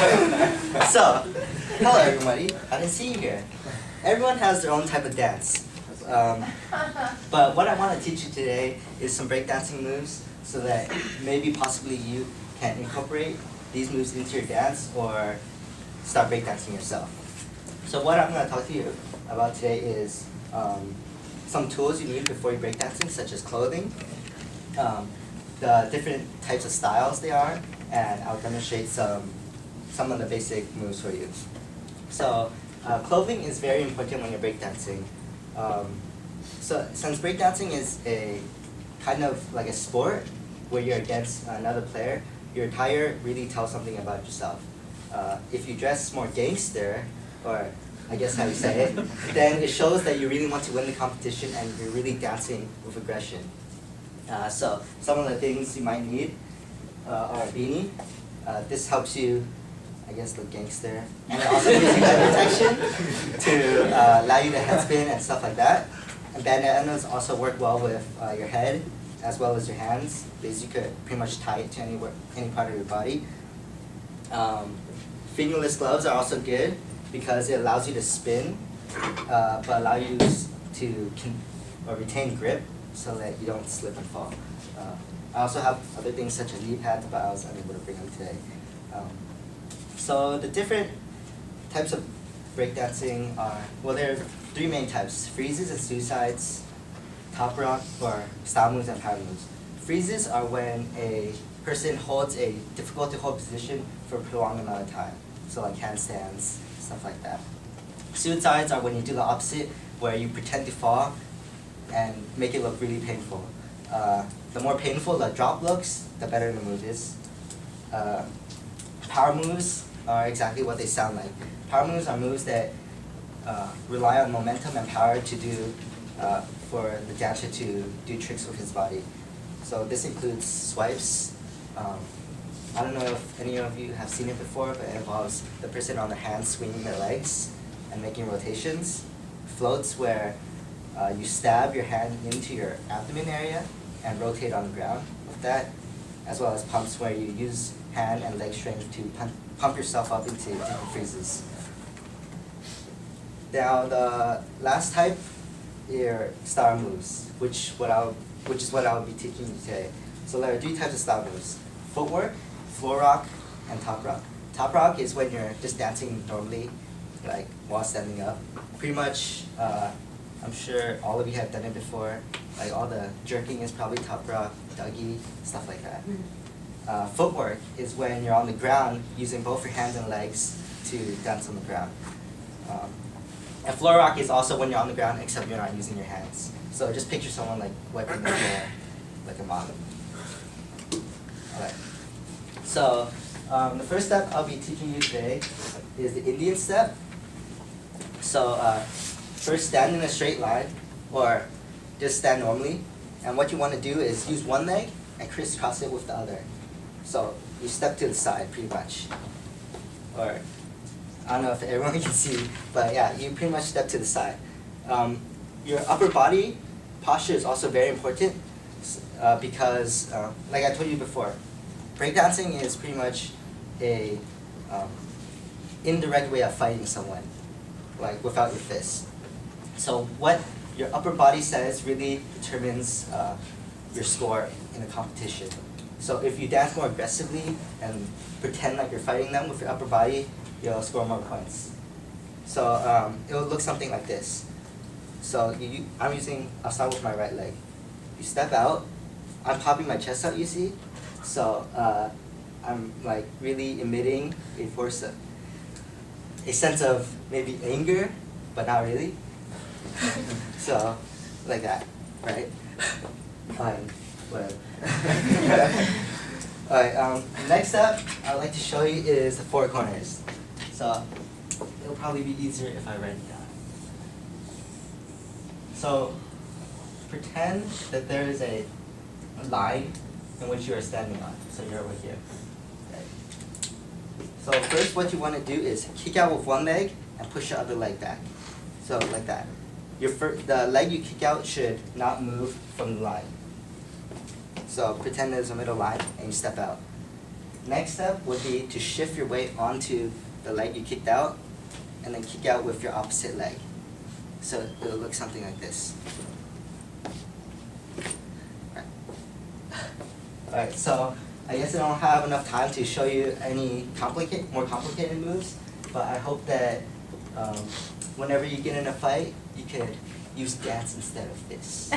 So, hello everybody. I didn't see you here. Everyone has their own type of dance. But what I want to teach you today is some breakdancing moves so that maybe possibly you can incorporate these moves into your dance or start breakdancing yourself. So what I'm going to talk to you about today is some tools you need before you breakdancing, such as clothing, the different types of styles they are, and I'll demonstrate some of the basic moves for you. So clothing is very important when you're breakdancing. So since breakdancing is a kind of like a sport where you're against another player, your attire really tells something about yourself. If you dress more gangster, or I guess how you say it, then it shows that you really want to win the competition and you're really dancing with aggression. So some of the things you might need are a beanie. This helps you, I guess, look gangster. And it also gives you head protection to allow you to head spin and stuff like that. And bandanas also work well with your head as well as your hands, because you could pretty much tie it to any part of your body. Fingerless gloves are also good because it allows you to spin, but allow you to retain grip so that you don't slip and fall. I also have other things such as knee pads, but I was unable to bring them today. So the different types of breakdancing are, well, there are three main types: freezes and suicides, top rock, or style moves and power moves. Freezes are when a person holds a difficult to hold position for a prolonged amount of time, so like handstands, stuff like that. Suicides are when you do the opposite, where you pretend to fall and make it look really painful. The more painful the drop looks, the better the move is. Power moves are exactly what they sound like. Power moves are moves that rely on momentum and power to do, for the dancer to do tricks with his body. So this includes swipes. I don't know if any of you have seen it before, but it involves the person on their hands swinging their legs and making rotations. Floats, where you stab your hand into your abdomen area and rotate on the ground with that, as well as pumps, where you use hand and leg strength to pump yourself up into different freezes. Now the last type are star moves, which is what I'll be teaching you today. So there are three types of star moves: footwork, floor rock, and top rock. Top rock is when you're just dancing normally, like while standing up. Pretty much, I'm sure all of you have done it before. Like all the jerking is probably top rock, Dougie, stuff like that. Footwork is when you're on the ground using both your hands and legs to dance on the ground. And floor rock is also when you're on the ground, except you're not using your hands. So just picture someone like wiping the floor like a mom. Alright. So the first step I'll be teaching you today is the Indian step. So first, stand in a straight line, or just stand normally. And what you want to do is use one leg and crisscross it with the other. So you step to the side, pretty much. Or I don't know if everyone can see, but yeah, you pretty much step to the side. Your upper body posture is also very important because, like I told you before, breakdancing is pretty much a indirect way of fighting someone, like without your fists. So what your upper body says really determines your score in a competition. So if you dance more aggressively and pretend like you're fighting them with your upper body, you'll score more points. So it will look something like this. So I'll start with my right leg. You step out, I'm popping my chest out, you see? So I'm like really emitting a sense of maybe anger, but not really. So, like that, right? Fine, whatever. Alright, next up I'd like to show you is the four corners. So, it'll probably be easier if I write it down. So, pretend that there is a line in which you are standing on. So you're over here. Okay. So first what you want to do is kick out with one leg and push your other leg back. So like that. The leg you kick out should not move from the line. So pretend there's a middle line and you step out. Next step would be to shift your weight onto the leg you kicked out, and then kick out with your opposite leg. So it will look something like this. Alright, so I guess I don't have enough time to show you any more complicated moves, but I hope that whenever you get in a fight, you could use dance instead of this.